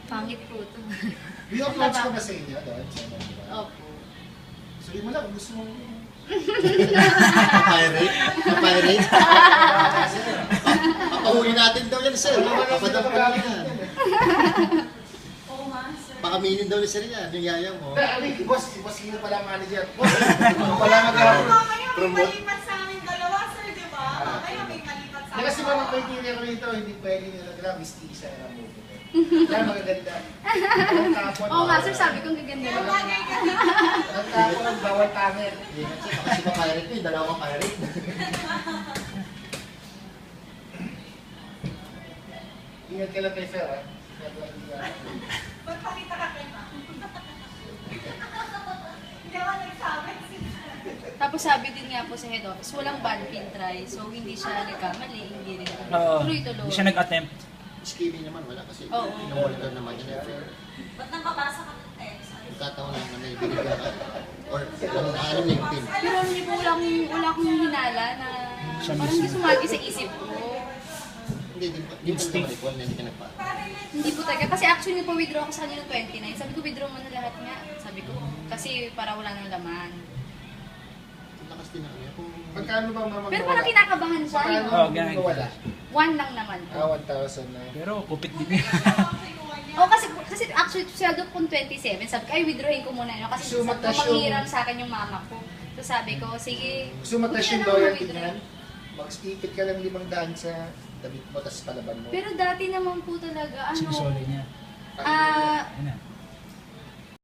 Pangit po ito. May approach ka ba sa inyo doon? Opo. Sabi mo lang kung gusto mo. Papirate? Papirate? Papahuli natin daw yan, sir. Papadama ka yan. Oo nga, sir. Pakaminin daw ni sir yan, yung yaya mo. Si boss sino pala ang manager? Boss, ano pala mag-promote? Malipat sa aming dalawa, sir, di ba? Mamaya may malipat sa Kasi amin. mga criteria ko rito, hindi pwede nila lang mistisa na mo. Kaya magaganda. Ang tapon. Oo nga, sir, sabi ko ang gaganda Kaya naman. bagay ka din. Ang tapon ang bawal tanger. Ingat sir, baka si papirate mo, yung dalawang pirate. Ingat ka lang kay Fer, ha? Magpakita ka kay ma. Hindi ako nagsabi. Tapos sabi din nga po sa head office, walang ban pin try. So hindi siya nagkamali, hindi rin. Oo. Tuloy-tuloy. Hindi siya nag-attempt. Skimming naman, wala kasi. Oo. Pinamonitor naman yun. Ba't nababasa ka ng text? Nagkataon lang na may binigyan ka. Or ano na yung pin. Pero hindi po wala akong hinala na parang hindi sumagi sa isip ko. Hindi, di ba naman ikaw na hindi ka nagpa. Hindi po talaga. Kasi actually po-withdraw ako sa kanya ng 29. Sabi ko, withdraw mo na lahat nga. Sabi ko, kasi para wala nang laman. Ang lakas din na kanya. Magkano ba mamang Pero parang kinakabahan siya. Magkano Oo, ganun. mawala? 1 lang naman po. 1,000 na. Pero kupit din niya. Oh, kasi actually sweldo ko 27. Sabi ko, ay withdrawin ko muna yun. Kasi So, sabi ko, matasyo. manghiram sa akin yung mama ko. So sabi ko, sige. Gusto matas huwag yung na lang loyalty mag-withdraw. niyan? Mag-stipit ka lang 500 sa damit mo, tapos palaban mo. Pero dati naman po talaga, ano, Sinusoli niya. ah, Ano?